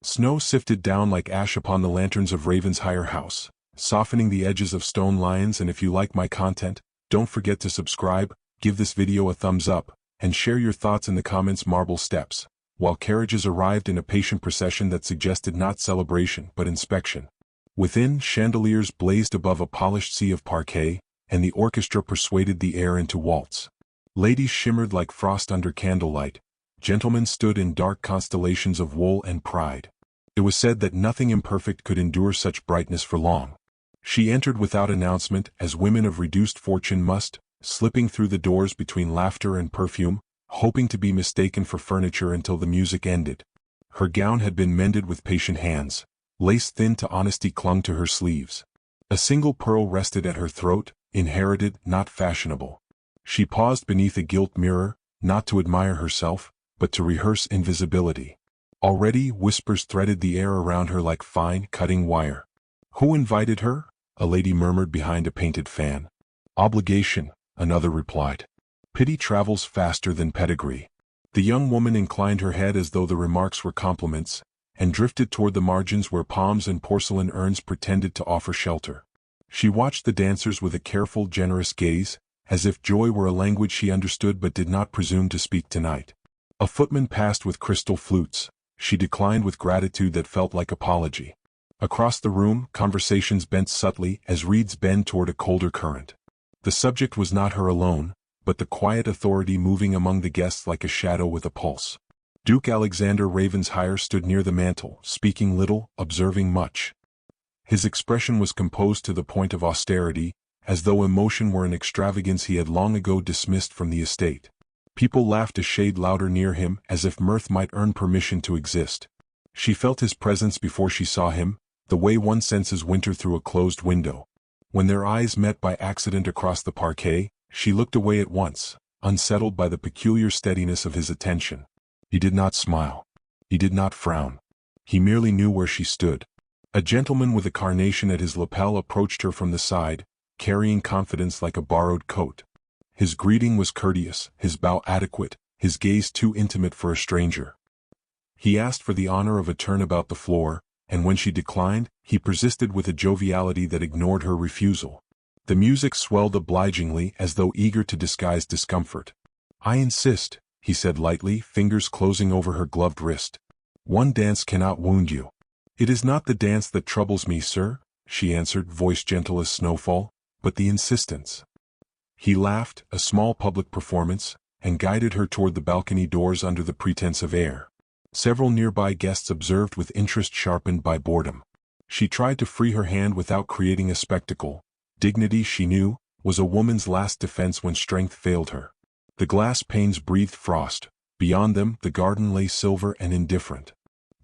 Snow sifted down like ash upon the lanterns of Ravenshire House, softening the edges of stone lions. And if you like my content, don't forget to subscribe, give this video a thumbs up, and share your thoughts in the comments. Marble steps, while carriages arrived in a patient procession that suggested not celebration but inspection. Within, chandeliers blazed above a polished sea of parquet, and the orchestra persuaded the air into waltz. Ladies shimmered like frost under candlelight, gentlemen stood in dark constellations of wool and pride. It was said that nothing imperfect could endure such brightness for long. She entered without announcement, as women of reduced fortune must, slipping through the doors between laughter and perfume, hoping to be mistaken for furniture until the music ended. Her gown had been mended with patient hands. Lace thin to honesty clung to her sleeves. A single pearl rested at her throat, inherited, not fashionable. She paused beneath a gilt mirror, not to admire herself, but to rehearse invisibility. Already whispers threaded the air around her like fine, cutting wire. "Who invited her?" a lady murmured behind a painted fan. "Obligation," another replied. "Pity travels faster than pedigree." The young woman inclined her head as though the remarks were compliments, and drifted toward the margins where palms and porcelain urns pretended to offer shelter. She watched the dancers with a careful, generous gaze, as if joy were a language she understood but did not presume to speak tonight. A footman passed with crystal flutes. She declined with gratitude that felt like apology. Across the room, conversations bent subtly as reeds bend toward a colder current. The subject was not her alone, but the quiet authority moving among the guests like a shadow with a pulse. Duke Alexander Ravenshire stood near the mantel, speaking little, observing much. His expression was composed to the point of austerity, as though emotion were an extravagance he had long ago dismissed from the estate. People laughed a shade louder near him, as if mirth might earn permission to exist. She felt his presence before she saw him, the way one senses winter through a closed window. When their eyes met by accident across the parquet, she looked away at once, unsettled by the peculiar steadiness of his attention. He did not smile. He did not frown. He merely knew where she stood. A gentleman with a carnation at his lapel approached her from the side, carrying confidence like a borrowed coat. His greeting was courteous, his bow adequate, his gaze too intimate for a stranger. He asked for the honor of a turn about the floor, and when she declined, he persisted with a joviality that ignored her refusal. The music swelled obligingly as though eager to disguise discomfort. "I insist," he said lightly, fingers closing over her gloved wrist. "One dance cannot wound you." "It is not the dance that troubles me, sir," she answered, voice gentle as snowfall, "but the insistence." He laughed, a small public performance, and guided her toward the balcony doors under the pretense of air. Several nearby guests observed with interest sharpened by boredom. She tried to free her hand without creating a spectacle. Dignity, she knew, was a woman's last defense when strength failed her. The glass panes breathed frost. Beyond them, the garden lay silver and indifferent.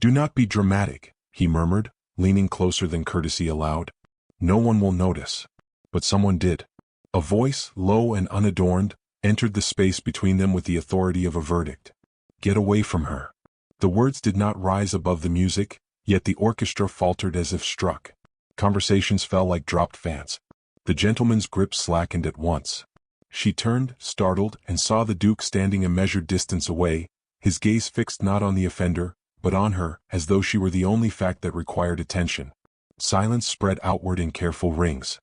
"Do not be dramatic," he murmured, leaning closer than courtesy allowed. "No one will notice." But someone did. A voice, low and unadorned, entered the space between them with the authority of a verdict. "Get away from her." The words did not rise above the music, yet the orchestra faltered as if struck. Conversations fell like dropped fans. The gentleman's grip slackened at once. She turned, startled, and saw the Duke standing a measured distance away, his gaze fixed not on the offender, but on her, as though she were the only fact that required attention. Silence spread outward in careful rings.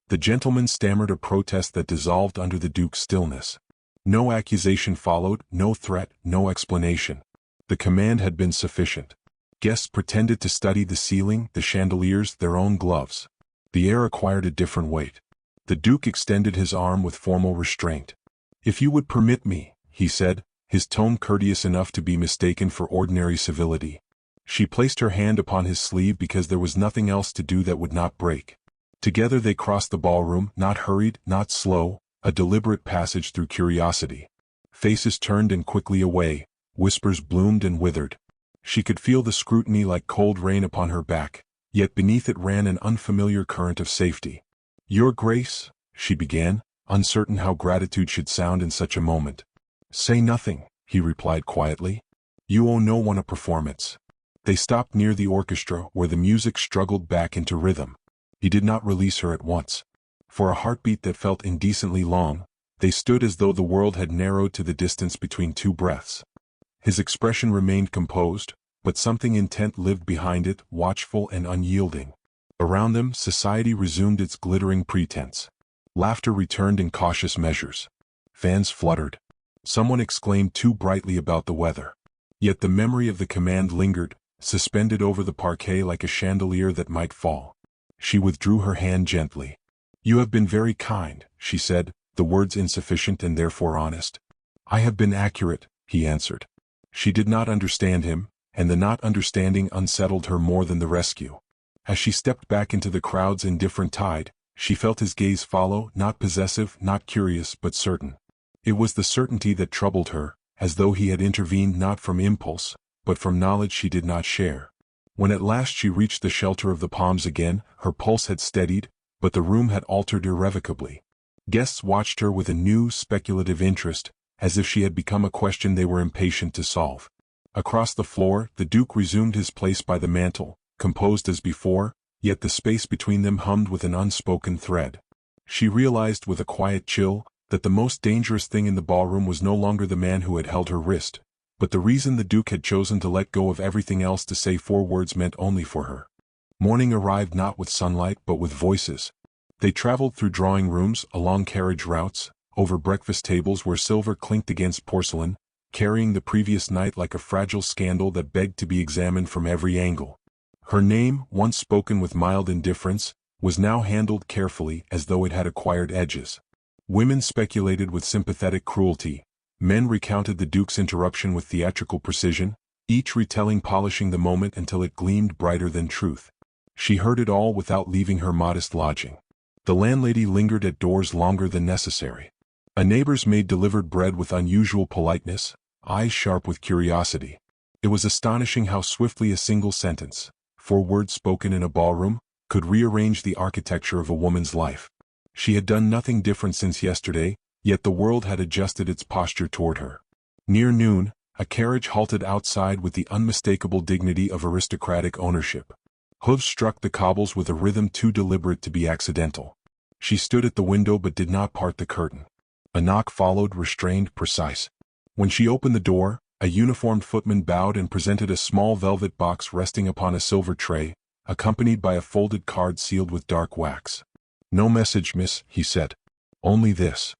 The gentleman stammered a protest that dissolved under the Duke's stillness. No accusation followed, no threat, no explanation. The command had been sufficient. Guests pretended to study the ceiling, the chandeliers, their own gloves. The air acquired a different weight. The Duke extended his arm with formal restraint. "If you would permit me," he said, his tone courteous enough to be mistaken for ordinary civility. She placed her hand upon his sleeve because there was nothing else to do that would not break. Together they crossed the ballroom, not hurried, not slow, a deliberate passage through curiosity. Faces turned and quickly away, whispers bloomed and withered. She could feel the scrutiny like cold rain upon her back, yet beneath it ran an unfamiliar current of safety. "Your Grace," she began, uncertain how gratitude should sound in such a moment. "Say nothing," he replied quietly. "You owe no one a performance." They stopped near the orchestra where the music struggled back into rhythm. He did not release her at once. For a heartbeat that felt indecently long, they stood as though the world had narrowed to the distance between two breaths. His expression remained composed, but something intent lived behind it, watchful and unyielding. Around them, society resumed its glittering pretense. Laughter returned in cautious measures. Fans fluttered. Someone exclaimed too brightly about the weather. Yet the memory of the command lingered, suspended over the parquet like a chandelier that might fall. She withdrew her hand gently. "You have been very kind," she said, the words insufficient and therefore honest. "I have been accurate," he answered. She did not understand him, and the not understanding unsettled her more than the rescue. As she stepped back into the crowd's indifferent tide, she felt his gaze follow, not possessive, not curious, but certain. It was the certainty that troubled her, as though he had intervened not from impulse, but from knowledge she did not share. When at last she reached the shelter of the palms again, her pulse had steadied, but the room had altered irrevocably. Guests watched her with a new, speculative interest, as if she had become a question they were impatient to solve. Across the floor, the Duke resumed his place by the mantel, composed as before, yet the space between them hummed with an unspoken thread. She realized with a quiet chill that the most dangerous thing in the ballroom was no longer the man who had held her wrist, but the reason the Duke had chosen to let go of everything else to say 4 words meant only for her. Morning arrived not with sunlight but with voices. They traveled through drawing rooms, along carriage routes, over breakfast tables where silver clinked against porcelain, carrying the previous night like a fragile scandal that begged to be examined from every angle. Her name, once spoken with mild indifference, was now handled carefully as though it had acquired edges. Women speculated with sympathetic cruelty. Men recounted the Duke's interruption with theatrical precision, each retelling polishing the moment until it gleamed brighter than truth. She heard it all without leaving her modest lodging. The landlady lingered at doors longer than necessary. A neighbor's maid delivered bread with unusual politeness, eyes sharp with curiosity. It was astonishing how swiftly a single sentence, 4 words spoken in a ballroom, could rearrange the architecture of a woman's life. She had done nothing different since yesterday, yet the world had adjusted its posture toward her. Near noon, a carriage halted outside with the unmistakable dignity of aristocratic ownership. Hooves struck the cobbles with a rhythm too deliberate to be accidental. She stood at the window but did not part the curtain. A knock followed, restrained, precise. When she opened the door, a uniformed footman bowed and presented a small velvet box resting upon a silver tray, accompanied by a folded card sealed with dark wax. "No message, miss," he said. "Only this."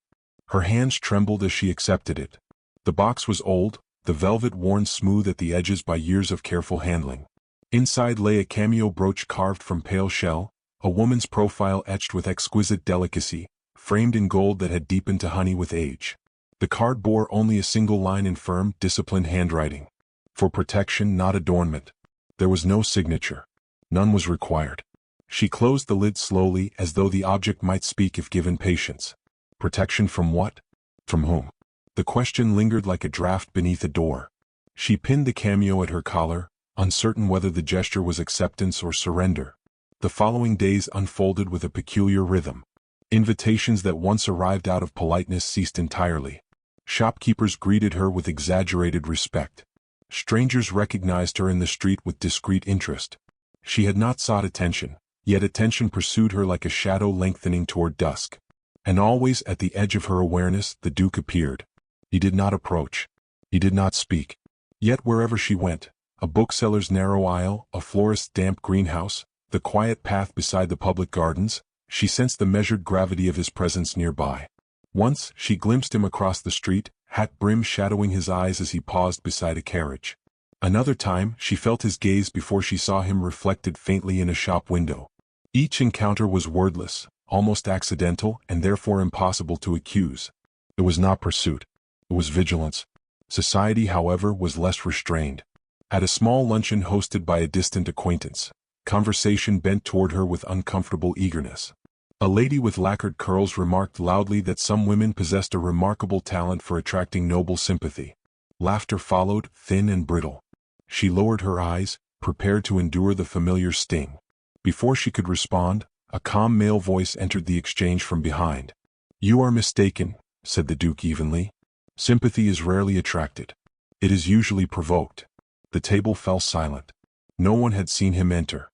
Her hands trembled as she accepted it. The box was old, the velvet worn smooth at the edges by years of careful handling. Inside lay a cameo brooch carved from pale shell, a woman's profile etched with exquisite delicacy, framed in gold that had deepened to honey with age. The card bore only a single line in firm, disciplined handwriting. For protection, not adornment. There was no signature. None was required. She closed the lid slowly as though the object might speak if given patience. Protection from what? From whom? The question lingered like a draft beneath a door. She pinned the cameo at her collar, uncertain whether the gesture was acceptance or surrender. The following days unfolded with a peculiar rhythm. Invitations that once arrived out of politeness ceased entirely. Shopkeepers greeted her with exaggerated respect. Strangers recognized her in the street with discreet interest. She had not sought attention, yet attention pursued her like a shadow lengthening toward dusk. And always at the edge of her awareness the Duke appeared. He did not approach. He did not speak. Yet wherever she went, a bookseller's narrow aisle, a florist's damp greenhouse, the quiet path beside the public gardens, she sensed the measured gravity of his presence nearby. Once, she glimpsed him across the street, hat brim shadowing his eyes as he paused beside a carriage. Another time, she felt his gaze before she saw him reflected faintly in a shop window. Each encounter was wordless, almost accidental, and therefore impossible to accuse. It was not pursuit. It was vigilance. Society, however, was less restrained. At a small luncheon hosted by a distant acquaintance, conversation bent toward her with uncomfortable eagerness. A lady with lacquered curls remarked loudly that some women possessed a remarkable talent for attracting noble sympathy. Laughter followed, thin and brittle. She lowered her eyes, prepared to endure the familiar sting. Before she could respond, a calm male voice entered the exchange from behind. "You are mistaken," said the Duke evenly. "Sympathy is rarely attracted. It is usually provoked." The table fell silent. No one had seen him enter.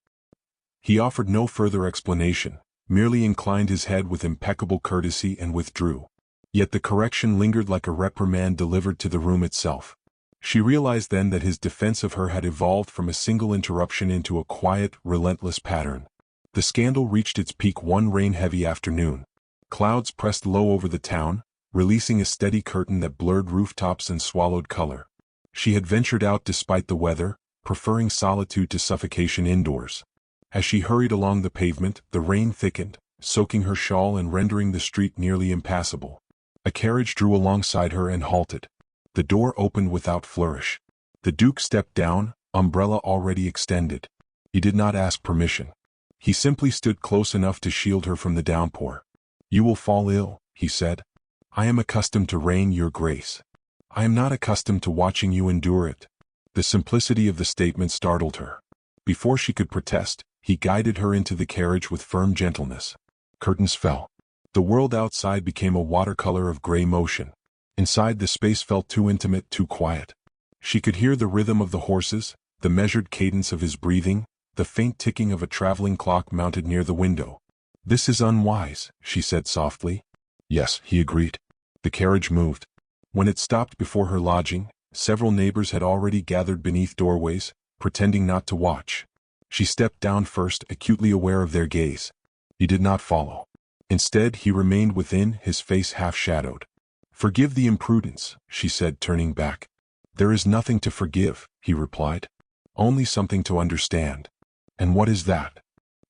He offered no further explanation, merely inclined his head with impeccable courtesy and withdrew. Yet the correction lingered like a reprimand delivered to the room itself. She realized then that his defense of her had evolved from a single interruption into a quiet, relentless pattern. The scandal reached its peak one rain-heavy afternoon. Clouds pressed low over the town, releasing a steady curtain that blurred rooftops and swallowed color. She had ventured out despite the weather, preferring solitude to suffocation indoors. As she hurried along the pavement, the rain thickened, soaking her shawl and rendering the street nearly impassable. A carriage drew alongside her and halted. The door opened without flourish. The Duke stepped down, umbrella already extended. He did not ask permission. He simply stood close enough to shield her from the downpour. "You will fall ill," he said. "I am accustomed to rain, Your Grace. I am not accustomed to watching you endure it." The simplicity of the statement startled her. Before she could protest, he guided her into the carriage with firm gentleness. Curtains fell. The world outside became a watercolor of gray motion. Inside, the space felt too intimate, too quiet. She could hear the rhythm of the horses, the measured cadence of his breathing, the faint ticking of a traveling clock mounted near the window. "This is unwise," she said softly. "Yes," he agreed. The carriage moved. When it stopped before her lodging, several neighbors had already gathered beneath doorways, pretending not to watch. She stepped down first, acutely aware of their gaze. He did not follow. Instead, he remained within, his face half-shadowed. "Forgive the imprudence," she said, turning back. "There is nothing to forgive," he replied. "Only something to understand." "And what is that?"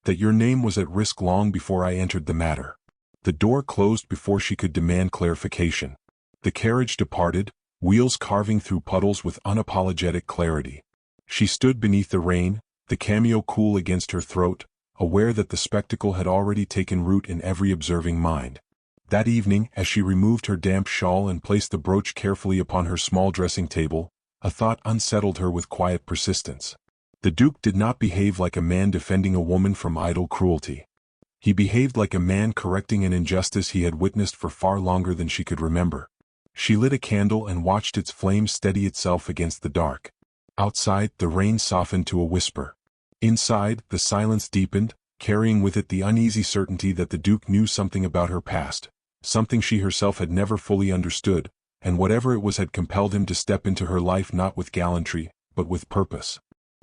"That your name was at risk long before I entered the matter." The door closed before she could demand clarification. The carriage departed, wheels carving through puddles with unapologetic clarity. She stood beneath the rain, the cameo cool against her throat, aware that the spectacle had already taken root in every observing mind. That evening, as she removed her damp shawl and placed the brooch carefully upon her small dressing table, a thought unsettled her with quiet persistence. The Duke did not behave like a man defending a woman from idle cruelty. He behaved like a man correcting an injustice he had witnessed for far longer than she could remember. She lit a candle and watched its flame steady itself against the dark. Outside, the rain softened to a whisper. Inside, the silence deepened, carrying with it the uneasy certainty that the Duke knew something about her past, something she herself had never fully understood, and whatever it was had compelled him to step into her life not with gallantry, but with purpose.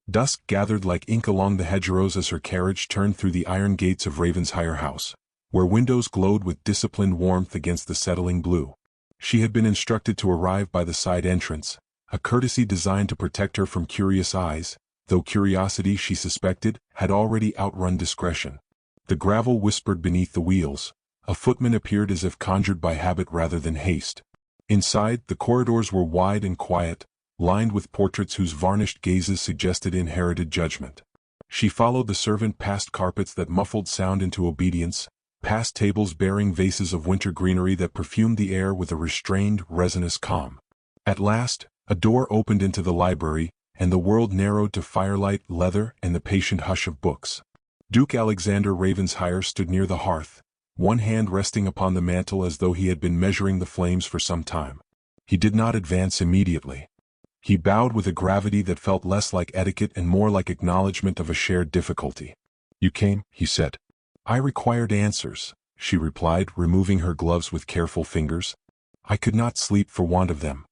Dusk gathered like ink along the hedgerows as her carriage turned through the iron gates of Ravenshire House, where windows glowed with disciplined warmth against the settling blue. She had been instructed to arrive by the side entrance, a courtesy designed to protect her from curious eyes, though curiosity, she suspected, had already outrun discretion. The gravel whispered beneath the wheels. A footman appeared as if conjured by habit rather than haste. Inside, the corridors were wide and quiet, lined with portraits whose varnished gazes suggested inherited judgment. She followed the servant past carpets that muffled sound into obedience, past tables bearing vases of winter greenery that perfumed the air with a restrained, resinous calm. At last, a door opened into the library, and the world narrowed to firelight, leather, and the patient hush of books. Duke Alexander Ravenshire stood near the hearth, one hand resting upon the mantel as though he had been measuring the flames for some time. He did not advance immediately. He bowed with a gravity that felt less like etiquette and more like acknowledgement of a shared difficulty. "You came," he said. "I required answers," she replied, removing her gloves with careful fingers. "I could not sleep for want of them."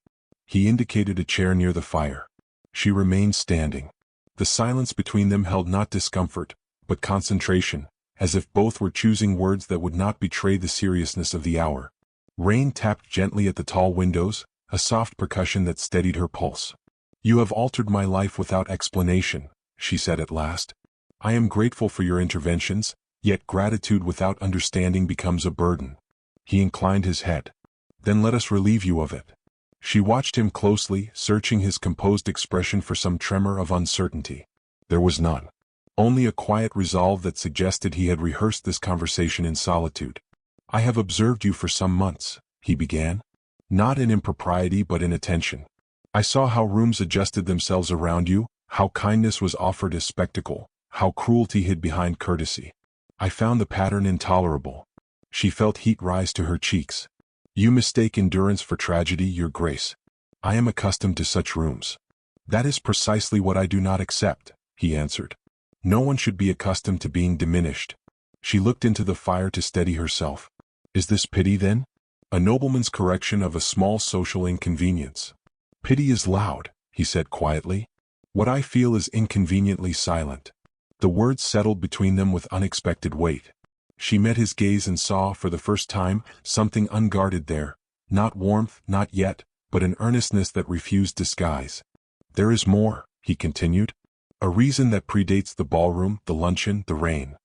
He indicated a chair near the fire. She remained standing. The silence between them held not discomfort, but concentration, as if both were choosing words that would not betray the seriousness of the hour. Rain tapped gently at the tall windows, a soft percussion that steadied her pulse. "You have altered my life without explanation," she said at last. "I am grateful for your interventions, yet gratitude without understanding becomes a burden." He inclined his head. "Then let us relieve you of it." She watched him closely, searching his composed expression for some tremor of uncertainty. There was none. Only a quiet resolve that suggested he had rehearsed this conversation in solitude. "I have observed you for some months," he began. "Not in impropriety but in attention. I saw how rooms adjusted themselves around you, how kindness was offered as spectacle, how cruelty hid behind courtesy. I found the pattern intolerable." She felt heat rise to her cheeks. "You mistake endurance for tragedy, Your Grace. I am accustomed to such rooms." "That is precisely what I do not accept," he answered. "No one should be accustomed to being diminished." She looked into the fire to steady herself. "Is this pity, then? A nobleman's correction of a small social inconvenience?" Pity is loud, he said quietly. What I feel is inconveniently silent. The words settled between them with unexpected weight. She met his gaze and saw, for the first time, something unguarded there. Not warmth, not yet, but an earnestness that refused disguise. There is more, he continued. A reason that predates the ballroom, the luncheon, the rain.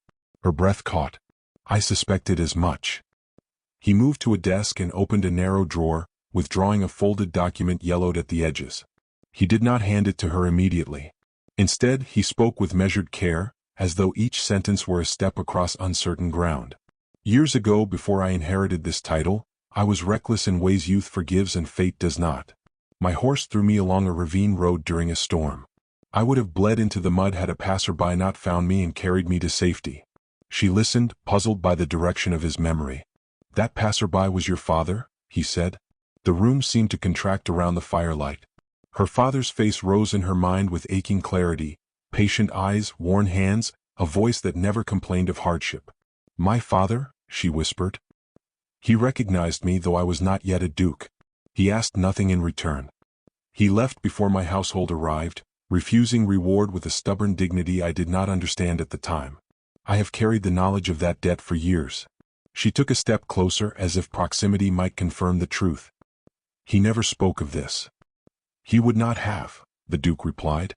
Her breath caught. I suspected as much. He moved to a desk and opened a narrow drawer, withdrawing a folded document yellowed at the edges. He did not hand it to her immediately. Instead, he spoke with measured care, as though each sentence were a step across uncertain ground. Years ago, before I inherited this title, I was reckless in ways youth forgives and fate does not. My horse threw me along a ravine road during a storm. I would have bled into the mud had a passerby not found me and carried me to safety. She listened, puzzled by the direction of his memory. That passerby was your father, he said. The room seemed to contract around the firelight. Her father's face rose in her mind with aching clarity, patient eyes, worn hands, a voice that never complained of hardship. My father, she whispered. He recognized me though I was not yet a duke. He asked nothing in return. He left before my household arrived, refusing reward with a stubborn dignity I did not understand at the time. I have carried the knowledge of that debt for years. She took a step closer as if proximity might confirm the truth. He never spoke of this. He would not have, the Duke replied.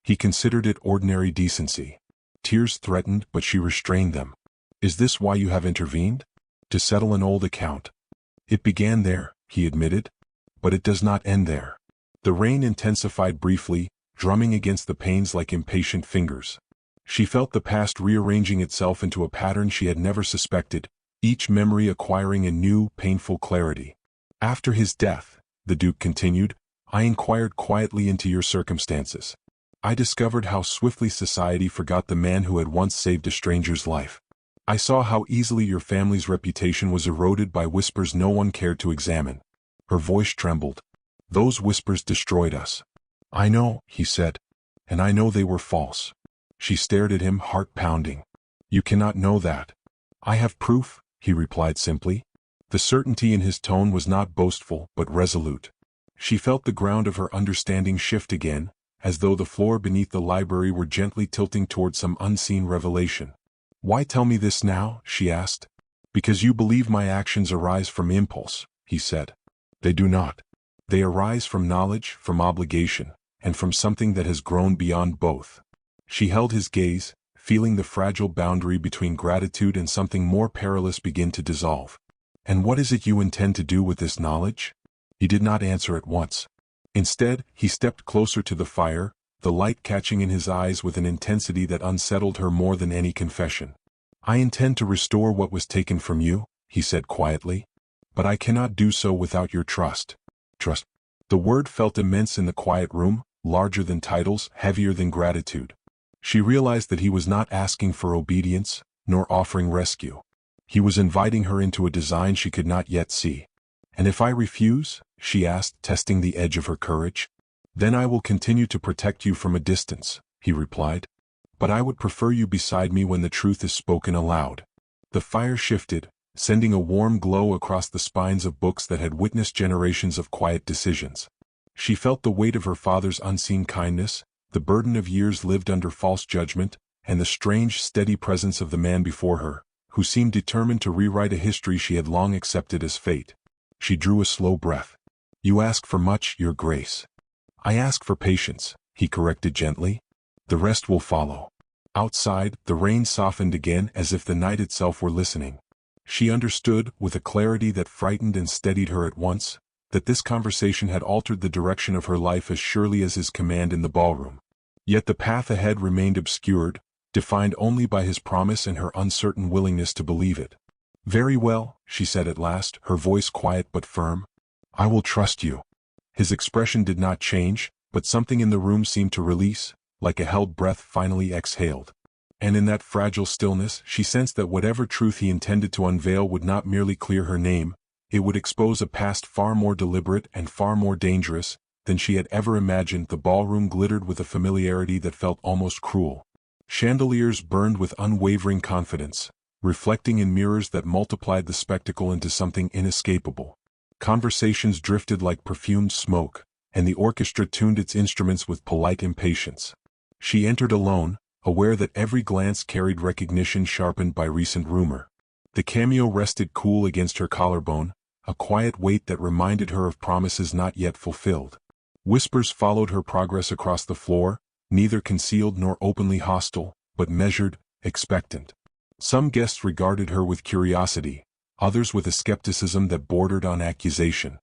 He considered it ordinary decency. Tears threatened, but she restrained them. Is this why you have intervened? To settle an old account. It began there, he admitted. But it does not end there. The rain intensified briefly, drumming against the panes like impatient fingers. She felt the past rearranging itself into a pattern she had never suspected, each memory acquiring a new, painful clarity. After his death, the Duke continued, I inquired quietly into your circumstances. I discovered how swiftly society forgot the man who had once saved a stranger's life. I saw how easily your family's reputation was eroded by whispers no one cared to examine. Her voice trembled. Those whispers destroyed us. I know, he said, and I know they were false. She stared at him, heart pounding. You cannot know that. I have proof, he replied simply. The certainty in his tone was not boastful, but resolute. She felt the ground of her understanding shift again, as though the floor beneath the library were gently tilting toward some unseen revelation. Why tell me this now? She asked. Because you believe my actions arise from impulse, he said. They do not. They arise from knowledge, from obligation, and from something that has grown beyond both. She held his gaze, feeling the fragile boundary between gratitude and something more perilous begin to dissolve. And what is it you intend to do with this knowledge? He did not answer at once. Instead, he stepped closer to the fire, the light catching in his eyes with an intensity that unsettled her more than any confession. I intend to restore what was taken from you, he said quietly. But I cannot do so without your trust. Trust. The word felt immense in the quiet room, larger than titles, heavier than gratitude. She realized that he was not asking for obedience, nor offering rescue. He was inviting her into a design she could not yet see. And if I refuse? She asked, testing the edge of her courage. Then I will continue to protect you from a distance, he replied. But I would prefer you beside me when the truth is spoken aloud. The fire shifted, sending a warm glow across the spines of books that had witnessed generations of quiet decisions. She felt the weight of her father's unseen kindness, the burden of years lived under false judgment, and the strange, steady presence of the man before her, who seemed determined to rewrite a history she had long accepted as fate. She drew a slow breath. You ask for much, Your Grace. I ask for patience, he corrected gently. The rest will follow. Outside, the rain softened again as if the night itself were listening. She understood, with a clarity that frightened and steadied her at once, that this conversation had altered the direction of her life as surely as his command in the ballroom. Yet the path ahead remained obscured, defined only by his promise and her uncertain willingness to believe it. Very well, she said at last, her voice quiet but firm. I will trust you. His expression did not change, but something in the room seemed to release, like a held breath finally exhaled. And in that fragile stillness, she sensed that whatever truth he intended to unveil would not merely clear her name, it would expose a past far more deliberate and far more dangerous than she had ever imagined. The ballroom glittered with a familiarity that felt almost cruel. Chandeliers burned with unwavering confidence, reflecting in mirrors that multiplied the spectacle into something inescapable. Conversations drifted like perfumed smoke, and the orchestra tuned its instruments with polite impatience. She entered alone, aware that every glance carried recognition sharpened by recent rumor. The cameo rested cool against her collarbone, a quiet weight that reminded her of promises not yet fulfilled. Whispers followed her progress across the floor, neither concealed nor openly hostile, but measured, expectant. Some guests regarded her with curiosity, others with a skepticism that bordered on accusation.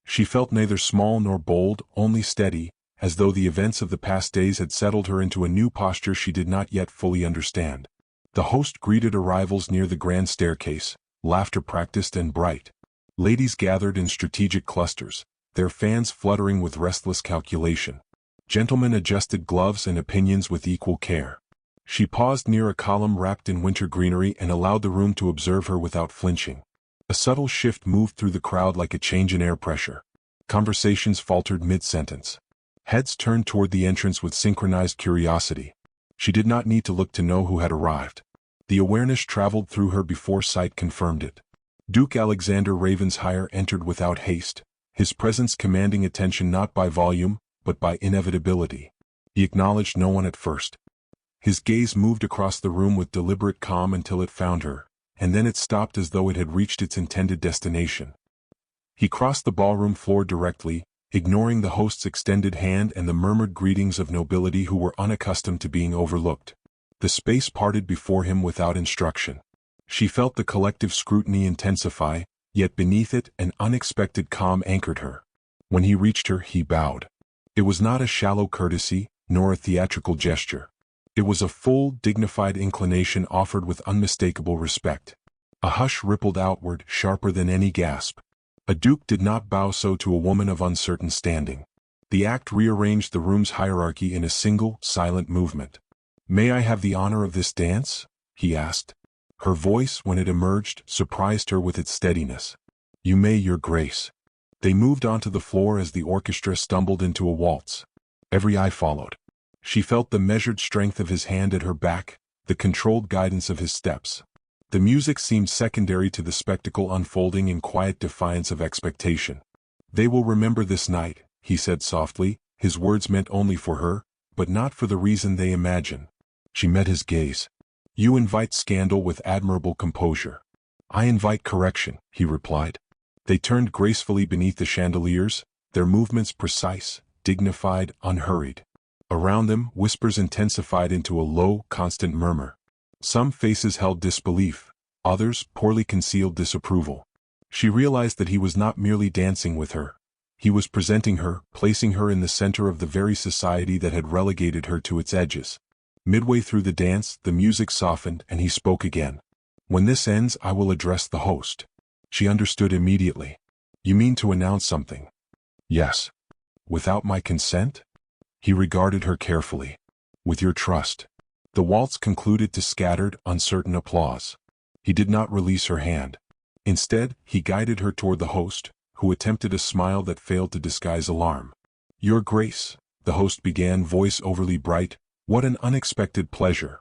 She felt neither small nor bold, only steady, as though the events of the past days had settled her into a new posture she did not yet fully understand. The host greeted arrivals near the grand staircase, laughter practiced and bright. Ladies gathered in strategic clusters, their fans fluttering with restless calculation. Gentlemen adjusted gloves and opinions with equal care. She paused near a column wrapped in winter greenery and allowed the room to observe her without flinching. A subtle shift moved through the crowd like a change in air pressure. Conversations faltered mid-sentence. Heads turned toward the entrance with synchronized curiosity. She did not need to look to know who had arrived. The awareness traveled through her before sight confirmed it. Duke Alexander Ravenshire entered without haste, his presence commanding attention not by volume, but by inevitability. He acknowledged no one at first. His gaze moved across the room with deliberate calm until it found her, and then it stopped as though it had reached its intended destination. He crossed the ballroom floor directly, ignoring the host's extended hand and the murmured greetings of nobility who were unaccustomed to being overlooked. The space parted before him without instruction. She felt the collective scrutiny intensify, yet beneath it an unexpected calm anchored her. When he reached her, he bowed. It was not a shallow courtesy, nor a theatrical gesture. It was a full, dignified inclination offered with unmistakable respect. A hush rippled outward, sharper than any gasp. A duke did not bow so to a woman of uncertain standing. The act rearranged the room's hierarchy in a single, silent movement. "May I have the honor of this dance?" he asked. Her voice, when it emerged, surprised her with its steadiness. "You may, your grace." They moved onto the floor as the orchestra stumbled into a waltz. Every eye followed. She felt the measured strength of his hand at her back, the controlled guidance of his steps. The music seemed secondary to the spectacle unfolding in quiet defiance of expectation. "They will remember this night," he said softly, his words meant only for her, but not for the reason they imagine. She met his gaze. "You invite scandal with admirable composure." "I invite correction," he replied. They turned gracefully beneath the chandeliers, their movements precise, dignified, unhurried. Around them, whispers intensified into a low, constant murmur. Some faces held disbelief, others poorly concealed disapproval. She realized that he was not merely dancing with her. He was presenting her, placing her in the center of the very society that had relegated her to its edges. Midway through the dance, the music softened and he spoke again. "When this ends, I will address the host." She understood immediately. "You mean to announce something?" "Yes." "Without my consent?" He regarded her carefully. "With your trust." The waltz concluded to scattered, uncertain applause. He did not release her hand. Instead, he guided her toward the host, who attempted a smile that failed to disguise alarm. "Your Grace," the host began, voice overly bright, "what an unexpected pleasure."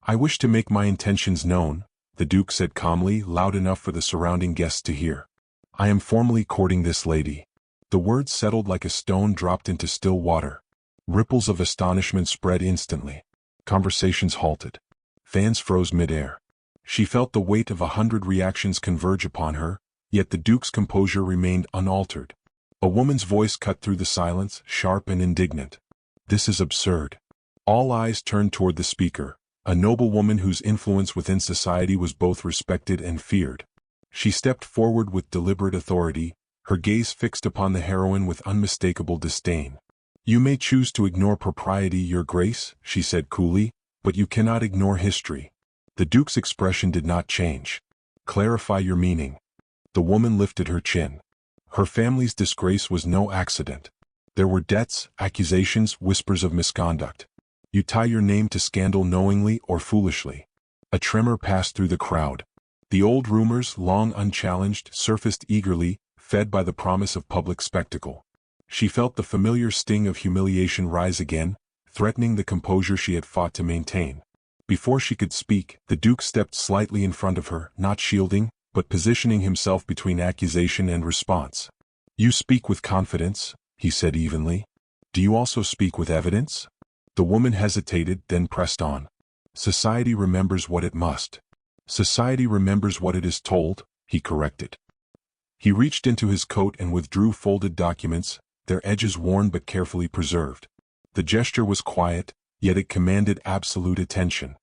"I wish to make my intentions known," the Duke said calmly, loud enough for the surrounding guests to hear. "I am formally courting this lady." The words settled like a stone dropped into still water. Ripples of astonishment spread instantly. Conversations halted. Fans froze midair. She felt the weight of 100 reactions converge upon her, yet the Duke's composure remained unaltered. A woman's voice cut through the silence, sharp and indignant. "This is absurd." All eyes turned toward the speaker, a noble woman whose influence within society was both respected and feared. She stepped forward with deliberate authority, her gaze fixed upon the heroine with unmistakable disdain. "You may choose to ignore propriety, your Grace," she said coolly, "but you cannot ignore history." The Duke's expression did not change. "Clarify your meaning." The woman lifted her chin. Her family's disgrace was no accident. There were debts, accusations, whispers of misconduct. You tie your name to scandal knowingly or foolishly. A tremor passed through the crowd. The old rumors, long unchallenged, surfaced eagerly, fed by the promise of public spectacle. She felt the familiar sting of humiliation rise again, threatening the composure she had fought to maintain. Before she could speak, the Duke stepped slightly in front of her, not shielding, but positioning himself between accusation and response. "You speak with confidence," he said evenly. Do you also speak with evidence? The woman hesitated, then pressed on. Society remembers what it must. Society remembers what it is told, he corrected. He reached into his coat and withdrew folded documents, their edges worn but carefully preserved. The gesture was quiet, yet it commanded absolute attention.